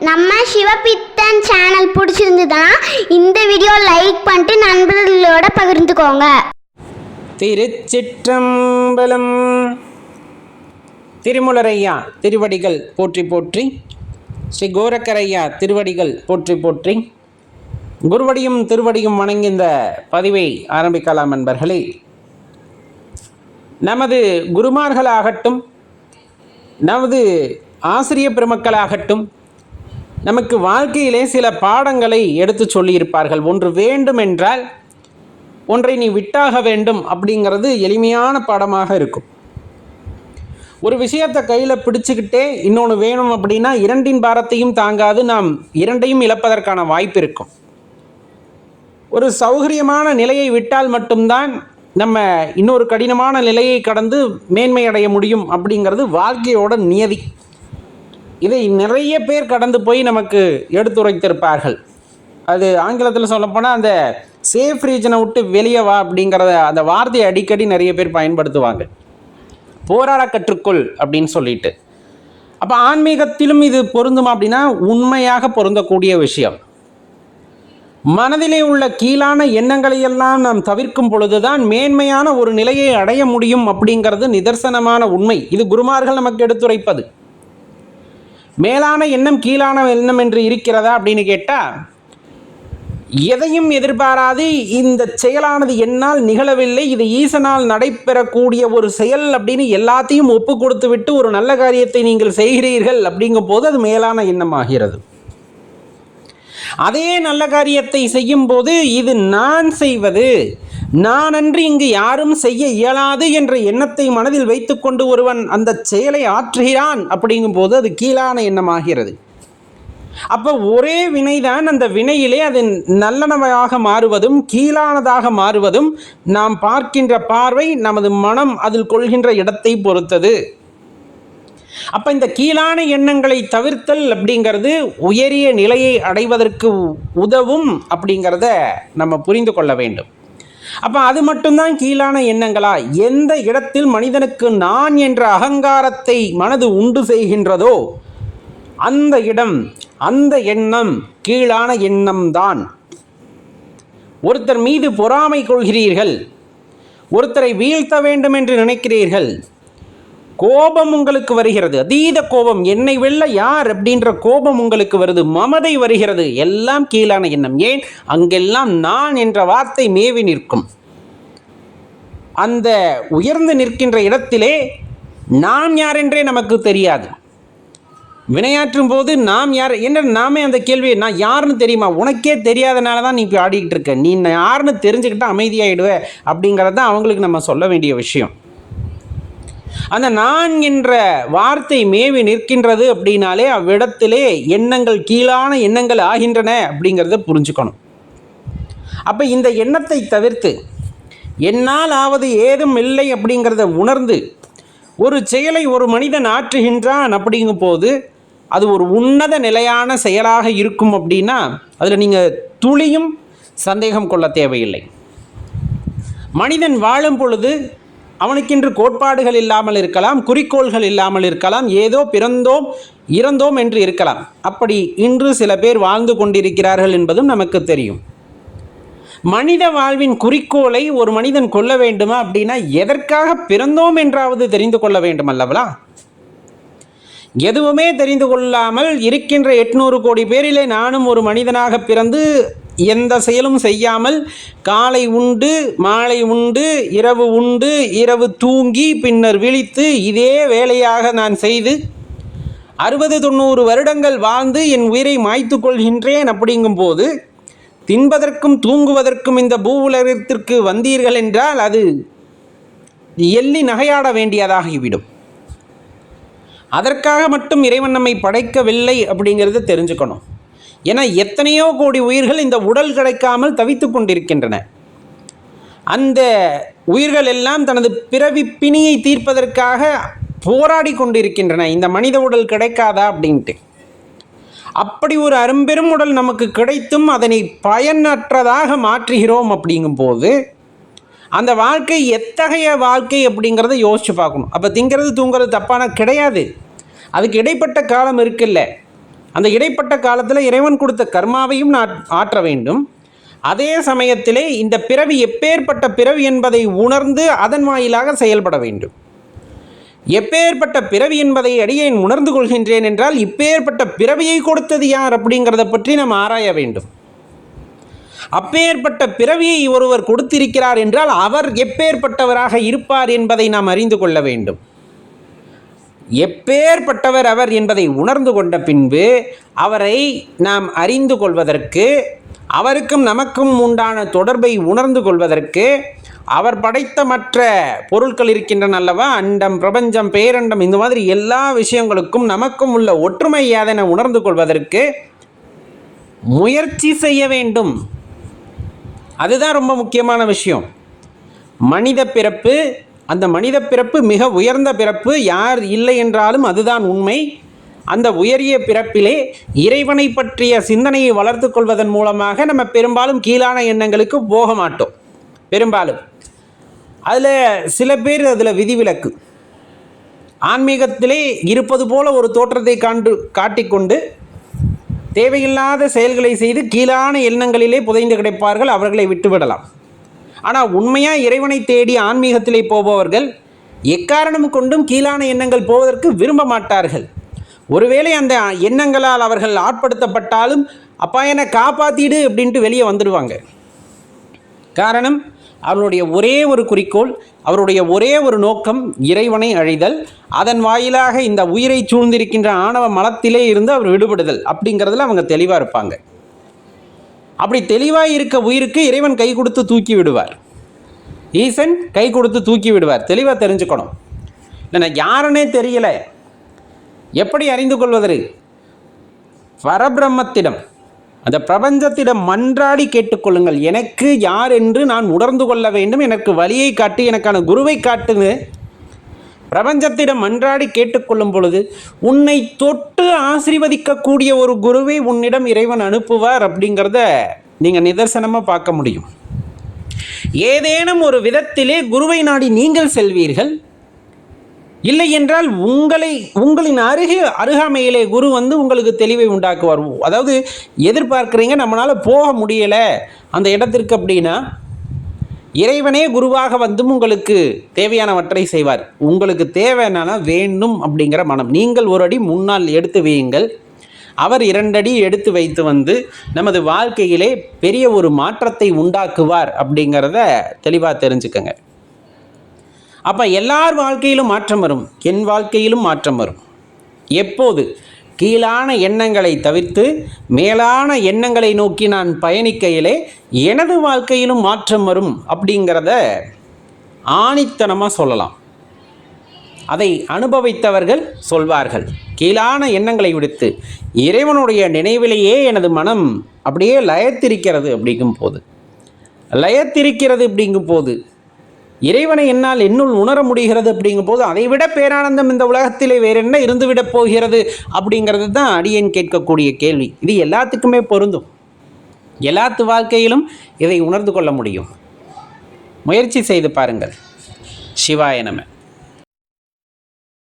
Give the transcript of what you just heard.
நம்ம சிவபித்தன் சேனல் பிடிச்சிருந்ததுன்னா இந்த வீடியோ லைக் பண்ணிட்டு நண்பர்களோட பகிர்ந்துக்கோங்க. திருச்சிற்றம்பலம். திருமுலரையா திருவடிகள் போற்றி போற்றி, ஸ்ரீ கோரக்கரையா திருவடிகள் போற்றி போற்றி. குருவடியும் திருவடியும் வணங்கி இந்த பதிவை ஆரம்பிக்கலாம். நண்பர்களே, நமது குருமார்களாகட்டும், நமது ஆசிரிய பெருமக்களாகட்டும், நமக்கு வாழ்க்கையிலே சில பாடங்களை எடுத்து சொல்லியிருப்பார்கள். ஒன்று வேண்டுமென்றால் ஒன்றை நீ விட்டாக வேண்டும் அப்படிங்கிறது எளிமையான பாடமாக இருக்கும். ஒரு விஷயத்தை கையில் பிடிச்சிக்கிட்டே இன்னொன்று வேணும் அப்படின்னா இரண்டின் பாரத்தையும் தாங்காது, நாம் இரண்டையும் இழப்பதற்கான வாய்ப்பு இருக்கும். ஒரு சௌகரியமான நிலையை விட்டால் மட்டும்தான் நம்ம இன்னொரு கடினமான நிலையை கடந்து மேன்மை அடைய முடியும் அப்படிங்கிறது வாழ்க்கையோட நியதி. இதை நிறைய பேர் கடந்து போய் நமக்கு எடுத்துரைத்திருப்பார்கள். அது ஆங்கிலத்தில் சொல்லப்போனால் அந்த சேஃப் ரீஜனை விட்டு வெளியே வா அப்படிங்கிறத அந்த வார்த்தையை அடிக்கடி நிறைய பேர் பயன்படுத்துவாங்க. போராட கற்றுக்கொள் அப்படின்னு சொல்லிட்டு. அப்போ ஆன்மீகத்திலும் இது பொருந்துமா அப்படின்னா உண்மையாக பொருந்தக்கூடிய விஷயம். மனதிலே உள்ள கீழான எண்ணங்களை எல்லாம் நாம் தவிர்க்கும் பொழுதுதான் மேன்மையான ஒரு நிலையை அடைய முடியும் அப்படிங்கிறது நிதர்சனமான உண்மை. இது குருமார்கள் நமக்கு எடுத்துரைப்பது. மேலான எண்ணம் கீழான எண்ணம் என்று இருக்கிறதா அப்படின்னு கேட்டால், எதையும் எதிர்பாராது இந்த செயலானது என்னால் நிகழவில்லை, இது ஈசனால் நடைபெறக்கூடிய ஒரு செயல் அப்படின்னு எல்லாத்தையும் ஒப்பு கொடுத்து விட்டு ஒரு நல்ல காரியத்தை நீங்கள் செய்கிறீர்கள் அப்படிங்கும் போது அது மேலான எண்ணம் ஆகிறது. அதே நல்ல காரியத்தை செய்யும் போது இது நான் செய்வது, நான் அன்று இங்கு யாரும் செய்ய இயலாது என்ற எண்ணத்தை மனதில் வைத்துக்கொண்டு ஒருவன் அந்த செயலை ஆற்றுகிறான் அப்படிங்கும் போது அது கீழான எண்ணமாகிறது. அப்போ ஒரே வினைதான், அந்த வினையிலே அது நல்லனவாக மாறுவதும் கீழானதாக மாறுவதும் நாம் பார்க்கின்ற பார்வை, நமது மனம் அதில் கொள்கின்ற இடத்தை பொறுத்தது. அப்போ இந்த கீழான எண்ணங்களை தவிர்த்தல் அப்படிங்கிறது உயரிய நிலையை அடைவதற்கு உதவும் அப்படிங்கிறத நம்ம புரிந்து கொள்ள வேண்டும். அப்போ அது மட்டும்தான் கீழான எண்ணங்களா? எந்த இடத்தில் மனிதனுக்கு நான் என்ற அகங்காரத்தை மனது உண்டு செய்கின்றதோ அந்த இடம், அந்த எண்ணம் கீழான எண்ணம்தான். ஒருத்தர் மீது பொறாமை கொள்கிறீர்கள், ஒருத்தரை வீழ்த்த வேண்டும் என்று நினைக்கிறீர்கள், கோபம் உங்களுக்கு வருகிறது, அதீத கோபம், என்னை வெல்ல யார் அப்படின்ற கோபம் உங்களுக்கு வருது, மமதை வருகிறது, எல்லாம் கீழான எண்ணம். ஏன்? அங்கெல்லாம் நான் என்ற வார்த்தை மேவி நிற்கும். அந்த உயர்ந்து நிற்கின்ற இடத்திலே நாம் யார் என்றே நமக்கு தெரியாது. வினையாற்றும் போது நாம் யார் என்ன, நாமே அந்த கேள்வியை நான் யாருன்னு தெரியுமா, உனக்கே தெரியாதனால தான் நீ இப்போ ஆடிக்கிட்டு இருக்க, நீ யாருன்னு தெரிஞ்சுக்கிட்டால் அமைதியாகிடுவ அப்படிங்கிறது தான் அவங்களுக்கு நம்ம சொல்ல வேண்டிய விஷயம். அந்த நான் என்ற வார்த்தை மேவி நிற்கின்றது அப்படின்னாலே அவ்விடத்திலே எண்ணங்கள் கீழான எண்ணங்கள் ஆகின்றன அப்படிங்கிறத புரிஞ்சுக்கணும். அப்போ இந்த எண்ணத்தை தவிர்த்து என்னால் ஆவது ஏதும் இல்லை அப்படிங்கிறத உணர்ந்து ஒரு செயலை ஒரு மனிதன் ஆற்றுகின்றான் அப்படிங்கும் போது அது ஒரு உன்னத நிலையான செயலாக இருக்கும் அப்படின்னா அதில் நீங்கள் துளியும் சந்தேகம் கொள்ள தேவையில்லை. மனிதன் வாழும் பொழுது அவனுக்கென்று கோட்பாடுகள் இல்லாமல் இருக்கலாம், குறிக்கோள்கள் இல்லாமல் இருக்கலாம், ஏதோ பிறந்தோம் இறந்தோம் என்று இருக்கலாம். அப்படி இன்று சில பேர் வாழ்ந்து கொண்டிருக்கிறார்கள் என்பதும் நமக்கு தெரியும். மனித வாழ்வின் குறிக்கோளை ஒரு மனிதன் கொள்ள வேண்டுமா அப்படின்னா எதற்காக பிறந்தோம் என்றாவது தெரிந்து கொள்ள வேண்டும் அல்லவா? எதுவுமே தெரிந்து கொள்ளாமல் இருக்கின்ற 800 கோடி பேரிலே நானும் ஒரு மனிதனாக பிறந்து எந்த செயலும் செய்யாமல் காலை உண்டு, மாலை உண்டு, இரவு உண்டு, இரவு தூங்கி பின்னர் விழித்து இதே வேலையாக நான் செய்து 60-90 வருடங்கள் வாழ்ந்து என் உயிரை மாய்த்து கொள்கின்றேன் அப்படிங்கும்போது தின்பதற்கும் தூங்குவதற்கும் இந்த பூ உலகத்திற்கு வந்தீர்கள் என்றால் அது எள்ளி நகையாட வேண்டியதாகிவிடும். அதற்காக மட்டும் இறைவன் நம்மை படைக்கவில்லை அப்படிங்கிறத தெரிஞ்சுக்கணும். ஏன்னா எத்தனையோ கோடி உயிர்கள் இந்த உடல் கிடைக்காமல் தவித்து கொண்டிருக்கின்றன. அந்த உயிர்கள் எல்லாம் தனது பிறவி பிணியை தீர்ப்பதற்காக போராடி கொண்டிருக்கின்றன. இந்த மனித உடல் கிடைக்காதா அப்படின்ட்டு. அப்படி ஒரு அரும்பெரும் உடல் நமக்கு கிடைத்தும் அதனை பயனற்றதாக மாற்றுகிறோம் அப்படிங்கும்போது அந்த வாழ்க்கை எத்தகைய வாழ்க்கை அப்படிங்கிறத யோசிச்சு பார்க்கணும். அப்போ திங்கிறது தூங்கிறது தப்பான கிடையாது, அதுக்கு இடைப்பட்ட காலம் இருக்குல்ல. அந்த இடைப்பட்ட காலத்தில் இறைவன் கொடுத்த கர்மாவையும் ஆற்ற வேண்டும். அதே சமயத்திலே இந்த பிறவி எப்பேற்பட்ட பிறவி என்பதை உணர்ந்து அதன் வாயிலாக செயல்பட வேண்டும். எப்பேற்பட்ட பிறவி என்பதை அடியேன் உணர்ந்து கொள்கின்றேன் என்றால் இப்பேற்பட்ட பிறவியை கொடுத்தது யார் அப்படிங்கிறத பற்றி நாம் ஆராய வேண்டும். அப்பேற்பட்ட பிறவியை ஒருவர் கொடுத்திருக்கிறார் என்றால் அவர் எப்பேற்பட்டவராக இருப்பார் என்பதை நாம் அறிந்து கொள்ள வேண்டும். எப்பேற்பட்டவர் அவர் என்பதை உணர்ந்து கொண்ட பின்பு அவரை நாம் அறிந்து கொள்வதற்கு, அவருக்கும் நமக்கும் உண்டான தொடர்பை உணர்ந்து கொள்வதற்கு, அவர் படைத்த மற்ற பொருட்கள் இருக்கின்றன அல்லவா, அண்டம், பிரபஞ்சம், பேரண்டம், இந்த மாதிரி எல்லா விஷயங்களுக்கும் நமக்கும் உள்ள ஒற்றுமை யாதென உணர்ந்து கொள்வதற்கு முயற்சி செய்ய வேண்டும். அதுதான் ரொம்ப முக்கியமான விஷயம். மனித பிறப்பு, அந்த மனித பிறப்பு மிக உயர்ந்த பிறப்பு, யார் இல்லை என்றாலும் அதுதான் உண்மை. அந்த உயரிய பிறப்பிலே இறைவனை பற்றிய சிந்தனையை வளர்த்து கொள்வதன் மூலமாக நம்ம பெரும்பாலும் கீழான எண்ணங்களுக்கு போக மாட்டோம். பெரும்பாலும் அதில் சில பேர் அதில் விதிவிலக்கு. ஆன்மீகத்திலே இருப்பது போல ஒரு தோற்றத்தை காட்டிக்கொண்டு தேவையில்லாத செயல்களை செய்து கீழான எண்ணங்களிலே புதைந்து கிடைப்பார்கள். அவர்களை விட்டுவிடலாம். ஆனால் உண்மையாக இறைவனை தேடி ஆன்மீகத்திலே போபவர்கள் எக்காரணம் கொண்டும் கீழான எண்ணங்கள் போவதற்கு விரும்ப மாட்டார்கள். ஒருவேளை அந்த எண்ணங்களால் அவர்கள் ஆட்படுத்தப்பட்டாலும் அப்பா என்னை காப்பாற்றிடு அப்படின்ட்டு வெளியே வந்துடுவாங்க. காரணம், அவருடைய ஒரே ஒரு குறிக்கோள், அவருடைய ஒரே ஒரு நோக்கம் இறைவனை அழிதல், அதன் வாயிலாக இந்த உயிரை சூழ்ந்திருக்கின்ற ஆணவ மலத்திலே இருந்து அவர் விடுபடுதல் அப்படிங்கிறதுல அவங்க தெளிவாக இருப்பாங்க. அப்படி தெளிவாக இருக்க உயிருக்கு இறைவன் கை கொடுத்து தூக்கி விடுவார். ஈசன் கை கொடுத்து தூக்கி விடுவார். தெளிவாக தெரிஞ்சுக்கணும். இல்லை யாருன்னே தெரியலை, எப்படி அறிந்து கொள்வதற்கு? பரபிரம்மத்திடம், அந்த பிரபஞ்சத்திடம் மன்றாடி கேட்டுக்கொள்ளுங்கள். எனக்கு யார் என்று நான் உணர்ந்து கொள்ள வேண்டும், எனக்கு வழியை காட்டு, எனக்கான குருவை காட்டுன்னு பிரபஞ்சத்திடம் மன்றாடி கேட்டுக்கொள்ளும் பொழுது உன்னை தொட்டு ஆசீர்வதிக்கக்கூடிய ஒரு குருவை உன்னிடம் இறைவன் அனுப்புவார் அப்படிங்கிறத நீங்கள் நிதர்சனமாக பார்க்க முடியும். ஏதேனும் ஒரு விதத்திலே குருவை நாடி நீங்கள் செல்வீர்கள். இல்லை என்றால் உங்களின் அருகாமையிலே குரு வந்து உங்களுக்கு தெளிவை உண்டாக்குவார். அதாவது எதிர்பார்க்குறீங்க நம்மளால் போக முடியலை அந்த இடத்திற்கு அப்படின்னா இறைவனே குருவாக வந்தும் உங்களுக்கு தேவையானவற்றை செய்வார். உங்களுக்கு தேவையான வேண்டும் அப்படிங்கிற மனம் நீங்கள் ஒரு அடி முன்னால் எடுத்து வையுங்கள். அவர் 2 அடி எடுத்து வைத்து வந்து நமது வாழ்க்கையிலே பெரிய ஒரு மாற்றத்தை உண்டாக்குவார் அப்படிங்கிறத தெளிவாக தெரிஞ்சுக்கங்க. அப்போ எல்லார் வாழ்க்கையிலும் மாற்றம் வரும், என் வாழ்க்கையிலும் மாற்றம் வரும். எப்போது? கீழான எண்ணங்களை தவிர்த்து மேலான எண்ணங்களை நோக்கி நான் பயணிக்கையிலே எனது வாழ்க்கையிலும் மாற்றம் வரும் அப்படிங்கிறத ஆணித்தனமாக சொல்லலாம். அதை அனுபவித்தவர்கள் சொல்வார்கள். கீழான எண்ணங்களை விடுத்து இறைவனுடைய நினைவிலேயே எனது மனம் அப்படியே லயத்திருக்கிறது அப்படிங்கும் போது இறைவனை என்னால் என்னுள் உணர முடிகிறது அப்படிங்கும் போது அதைவிட பேரானந்தம் இந்த உலகத்திலே வேற என்ன இருந்துவிடப் போகிறது அப்படிங்கிறது தான் அடியேன் கேட்கக்கூடிய கேள்வி. இது எல்லாத்துக்குமே பொருந்தும். எல்லாத்து வாழ்க்கையிலும் இதை உணர்ந்து கொள்ள முடியும். முயற்சி செய்து பாருங்கள். சிவாய நம.